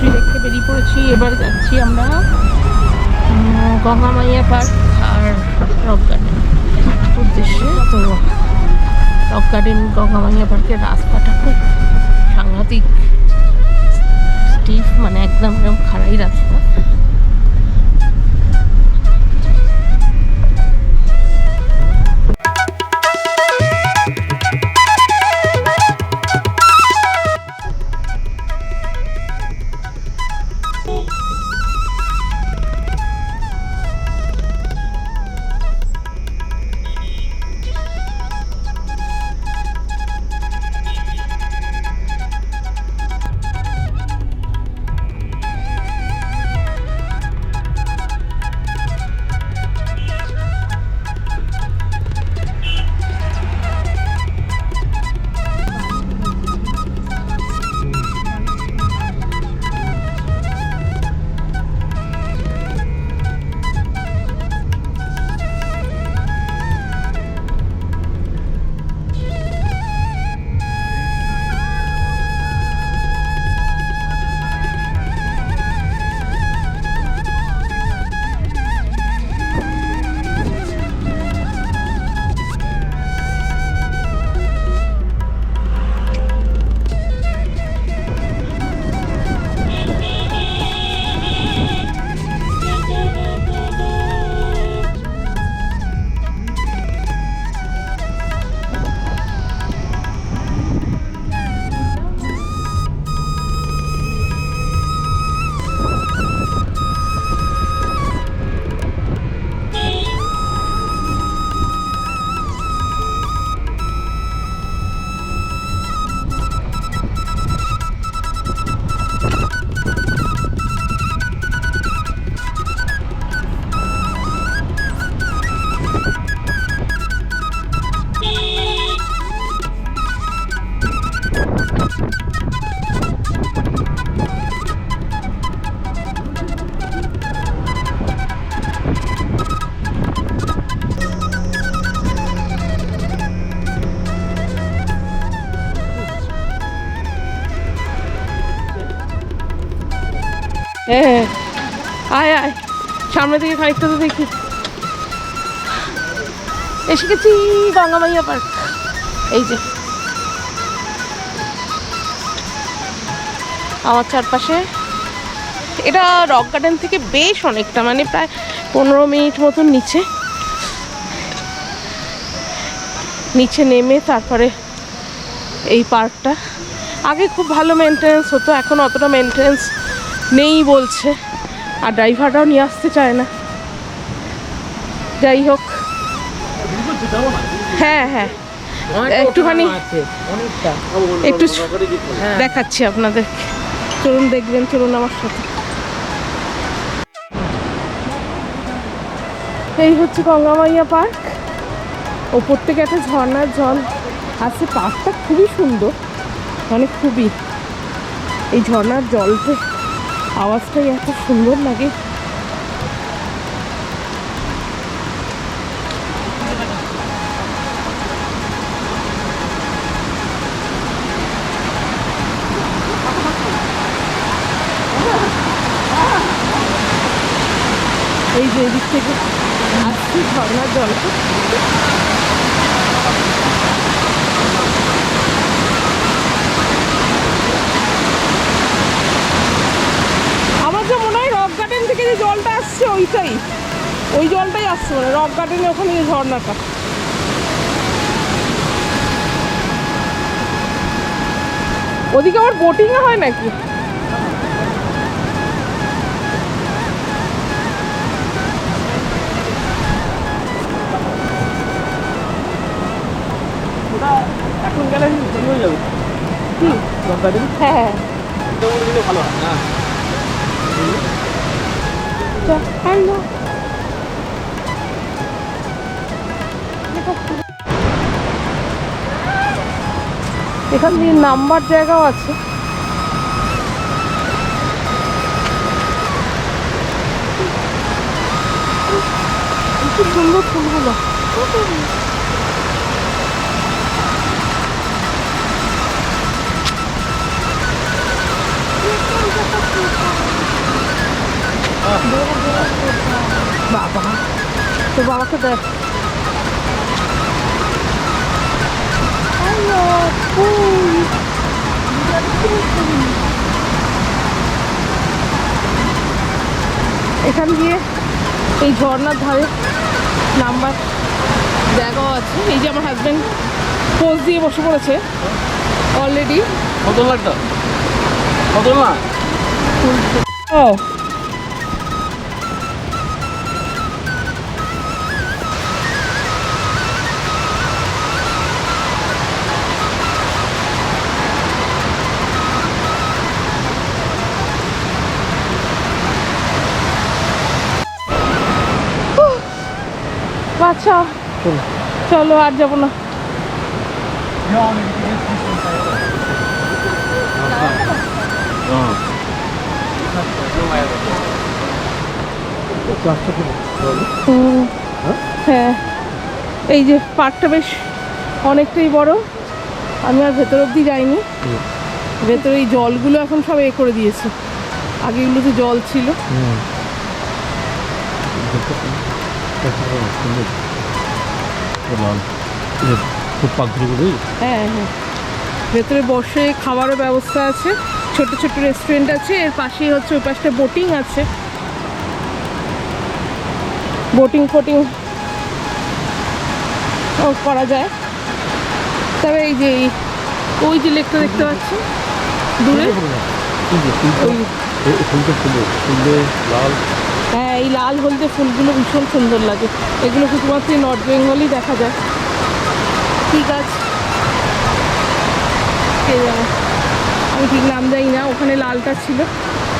সমুদ্রী দেখতে বেরিয়ে পড়েছি। এবার যাচ্ছি আমরা গঙ্গা মাইয়া পার্ক আর রক গার্ডেন উদ্দেশ্যে। তো রক গার্ডেন গঙ্গা মাইয়া পার্কের রাস্তাটা খুব সাংঘাতিক স্টিফ, মানে একদম খাড়াই রাস্তা। হ্যাঁ, আয় আয়, সামনে থেকে খানিকটা তো দেখি। এসে গেছি গঙ্গা মাইয়া পার্ক। এই যে আমার চারপাশে, এটা রক গার্ডেন থেকে বেশ অনেকটা, মানে প্রায় 15 মিনিট মতন নিচে নেমে তারপরে এই পার্কটা। আগে খুব ভালো মেনটেন্যান্স হতো, এখন অতটা মেনটেন্যান্স নেই বলছে, আর ড্রাইভাররাও নিয়ে আসতে চায় না। যাই হোক, হ্যাঁ হ্যাঁ, একটুখানি একটু দেখাচ্ছি আপনাদের, চলুন দেখবেন, চলুন আমার সাথে। এই হচ্ছে গঙ্গা মাইয়া পার্ক। ওপর থেকে একটা ঝর্ণার জল আসছে। পার্কটা খুবই সুন্দর, মানে খুবই, এই ঝর্ণার জলটা আওয়াজটাই এত সুন্দর লাগে। এই যে এদিক থেকে আসছে ঝর্ণার জলটা। থেকে যে জলটা আসছে ওই জলটাই আসছে, মানে রক গার্ডেনের ওখানে যে ঝর্ণাটা। ওদিকে আবার বোটিং হয় নাকি? এখন গেলে হয়ে যাবে কি রক গার্ডেন? হ্যাঁ ভালো হয় না। হ্যালো, এখান দিয়ে নাম্বার জায়গাও আছে। খুব সুন্দর ফুলগুলো। বাবা, তো বাবাকে দেখ। এখান দিয়ে এই ঝর্ণার ধারে নাম্বার জায়গাও আছে। এই যে আমার হাজবেন্ড পোজ দিয়ে বসে পড়েছে অলরেডি। কত লাগতো? কত না? ও আচ্ছা, চলো আর যাবো না। হ্যাঁ, এই যে পার্কটা বেশ অনেকটাই বড়। আমি আর ভেতর অব্দি যাইনি। ভেতরে এই জলগুলো এখন সব এ করে দিয়েছে, আগে এগুলোতে জল ছিল। হ্যাঁ হ্যাঁ, ভেতরে বসে খাবারের ব্যবস্থা আছে, ছোট ছোট রেস্টুরেন্ট আছে। এর পাশেই হচ্ছে ওই পাশটা বোটিং আছে, বোটিং ফোটিং করা যায়। তবে এই যে ওই যে লেকটা দেখতে পাচ্ছি দূরে, হ্যাঁ এই লাল হলদে ফুলগুলো ভীষণ সুন্দর লাগে। এগুলো শুধুমাত্র নর্থ বেঙ্গলই দেখা যায়। ঠিক আছে, কে জানে, আমি ঠিক নাম জানি না। ওখানে লালটা ছিল,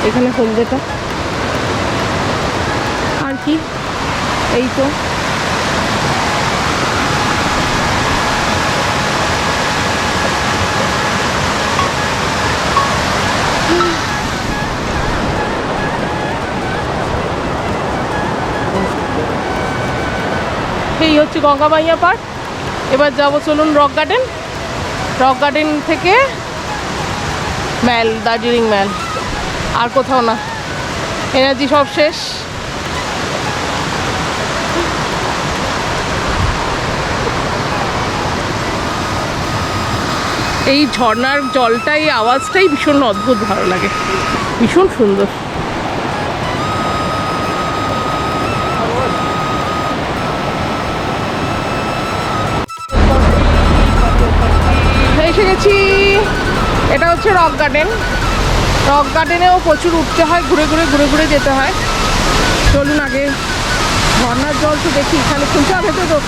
এখানে হলদেটা। আর কি, এই তো এই হচ্ছে গঙ্গা মাইয়া পার্ক। এবার যাবো, চলুন রক গার্ডেন। রক গার্ডেন থেকে ম্যাল, দার্জিলিং ম্যাল, আর কোথাও না। এনার্জি সব শেষ। এই ঝর্ণার জলটাই, আওয়াজটাই ভীষণ অদ্ভুত ভালো লাগে, ভীষণ সুন্দর। এসে গেছি, এটা হচ্ছে রক গার্ডেন। রক গার্ডেনেও প্রচুর উঠতে হয়, ঘুরে ঘুরে ঘুরে ঘুরে যেতে হয়। চলুন আগে ঝর্ণার জল তো দেখি, এখানে খুলতে হবে তো।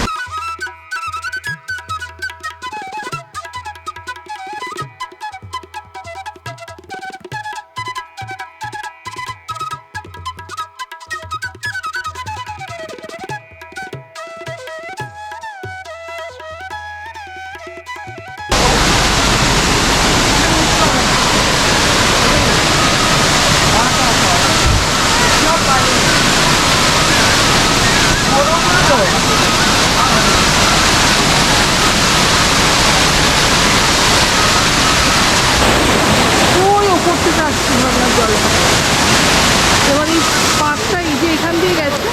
এবার এই পার্কটা এই যে এখান দিয়ে গেছে,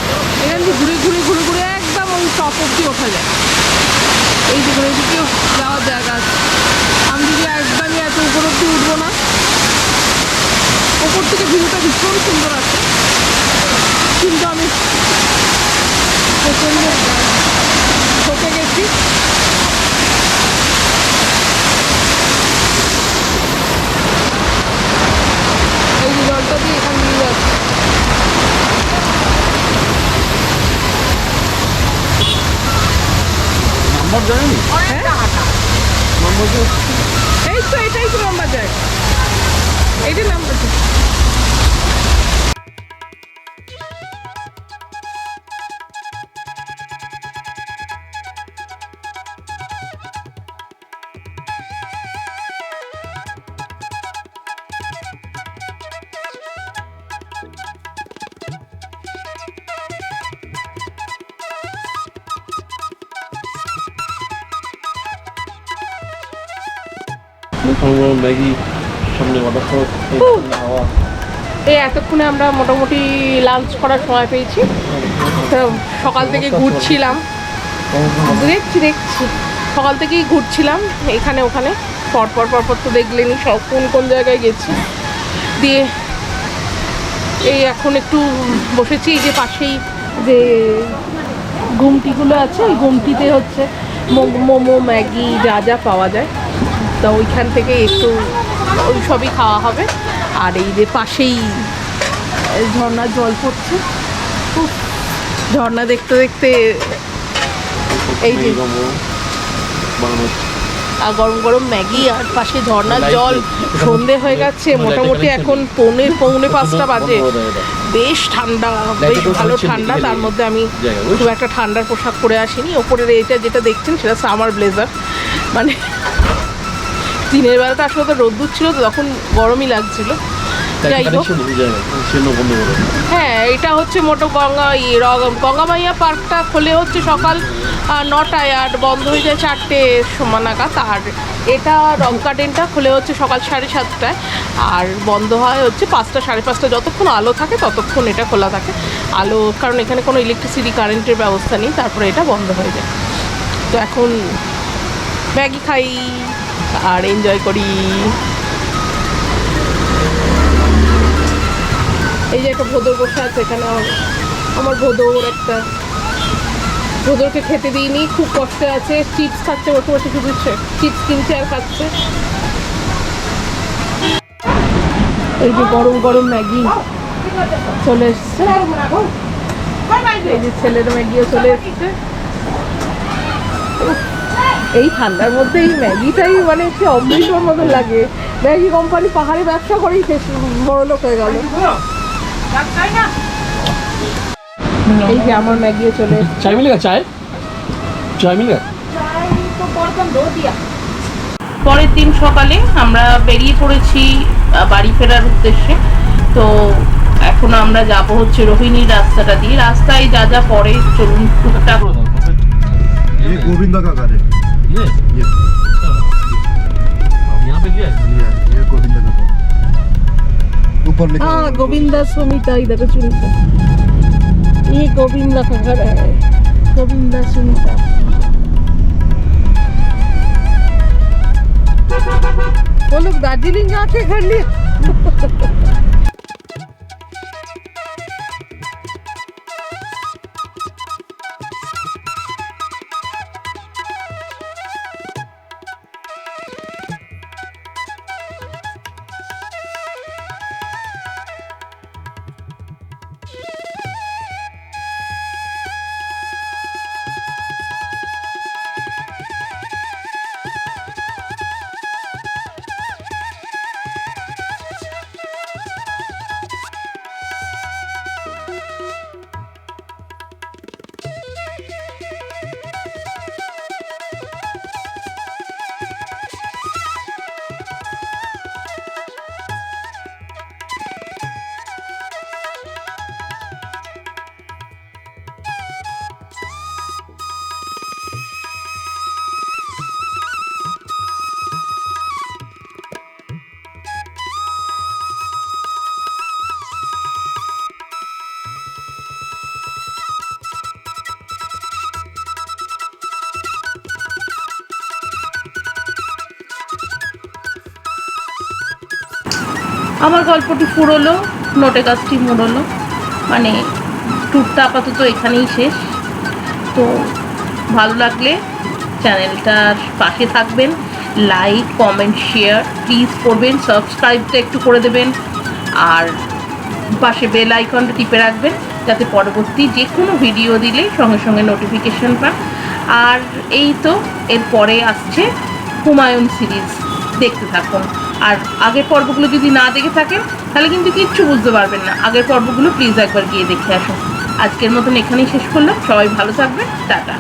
এখান দিয়ে ঘুরে ঘুরে ঘুরে ঘুরে একদম ওই টপ অব্দি ওঠা যায়। এই যে ঘুরে দিকেও যাওয়ার জায়গা আছে। আমি যদি একদমই এত উপর অব্দি উঠবো না। ওপর থেকে ভিউটা ভীষণ সুন্দর আছে, কিন্তু আমি প্রচণ্ড ঠকে গেছি। এই যে জলটা দিয়ে এখান দিয়ে যাচ্ছে। নম্বর জানেনি? এই তো এটাই তো নাম্বার যায়, এইটা নাম্বার। ম্যাগি সামনে ওয়াটারফল হাওয়া। এই এতক্ষণে আমরা মোটামুটি লাঞ্চ করার সময় পেয়েছি। সকাল থেকে ঘুরছিলাম, দেখছি সকাল থেকেই ঘুরছিলাম এখানে ওখানে, পরপর তো দেখলেনি সব কোন জায়গায় গেছি। দিয়ে এই এখন একটু বসেছি, এই যে পাশেই যে গুমটিগুলো আছে, ওই গুমটিতে হচ্ছে মোমো ম্যাগি যা যা পাওয়া যায়, তো ওইখান থেকে একটু ওই সবই খাওয়া হবে। আর এই যে পাশেই ঝর্ণার জল পড়ছে, খুব ঝর্ণা দেখতে দেখতে এই যে আর গরম গরম ম্যাগি আর পাশে ঝর্ণার জল। সন্ধে হয়ে গেছে মোটামুটি, এখন পৌনে 5টা বাজে। বেশ ঠান্ডা, বেশ ভালো ঠান্ডা। তার মধ্যে আমি খুব একটা ঠান্ডার পোশাক পরে আসিনি। ওপরের এটা যেটা দেখছেন সেটা সামার ব্লেজার, মানে দিনের বেলাটা আসলে তো রোদ্দুর ছিল তো তখন গরমই লাগছিল। যাই হোক, হ্যাঁ এটা হচ্ছে মোটো গঙ্গা মাইয়া পার্কটা খোলে হচ্ছে সকাল 9টায় আর বন্ধ হয়ে যায় 4টে নাগাদ। আর এটা রক গার্ডেনটা খোলে হচ্ছে সকাল 7:30টায় আর বন্ধ হয় হচ্ছে 5টা 5:30। যতক্ষণ আলো থাকে ততক্ষণ এটা খোলা থাকে। আলো, কারণ এখানে কোনো ইলেকট্রিসিটি কারেন্টের ব্যবস্থা নেই, তারপরে এটা বন্ধ হয়ে যায়। তো এখন ম্যাগি খাই আর এনজয় করি। এই যে একটা ভোদর বসে আছে এখানে, আমার ভোদর একটা, ভোদরকে খেতে দিইনি, খুব কষ্টে আছে। চিপস খাচ্ছে বসে বসে, শুধু চিপস কিনছে আর খাচ্ছে। এই যে গরম গরম ম্যাগি চলে এসছে, এই যে ছেলের ম্যাগিও চলে এসছে। এই ঠান্ডার মধ্যে এই ম্যাগিটাই মানে সে অমৃতর মতন লাগে। ম্যাগি কোম্পানি পাহাড়ে ব্যবসা করেই বড়লোক হয়ে গেল। এই যে আমার ম্যাগিও চলে এসছে। চাই মিলেগা? চাই মিলেগা? পরের দিন সকালে আমরা বেরিয়ে পড়েছি বাড়ি ফেরার উদ্দেশ্যে। তো এখন আমরা যাব হচ্ছে রোহিণীর রাস্তাটা দিয়ে। রাস্তায় যা যা পড়ে চলুন টুকটাক। गोविंदा का घर है ये यहाँ पे लिया है? ये गोविंदा का घर ऊपर लिखा हाँ गोविंदा सुनीता, इधर का सुनीता, ये गोविंदा का घर है, गोविंदा सुनीता। वो लोग दार्जिलिंग जाके घर लिए। আমার গল্পটি ফুরোলো, নোটে গাছটি মুড়লো, মানে ট্যুরটা আপাতত এখানেই শেষ। তো ভালো লাগলে চ্যানেলটার পাশে থাকবেন, লাইক কমেন্ট শেয়ার প্লিজ করবেন, সাবস্ক্রাইবটা একটু করে দেবেন আর পাশে বেল আইকনটা টিপে রাখবেন যাতে পরবর্তী যে কোনো ভিডিও দিলেই সঙ্গে সঙ্গে নোটিফিকেশন পান। আর এই তো এরপরে আসছে হুমায়ুন সিরিজ, দেখতে থাকুন। আর আগের পর্বগুলো যদি না দেখে থাকেন তাহলে কিন্তু কিচ্ছু বুঝতে পারবেন না। আগের পর্বগুলো প্লিজ একবার গিয়ে দেখে আসুন। আজকের মতন এখানেই শেষ করলাম। সবাই ভালো থাকবেন, টাটা।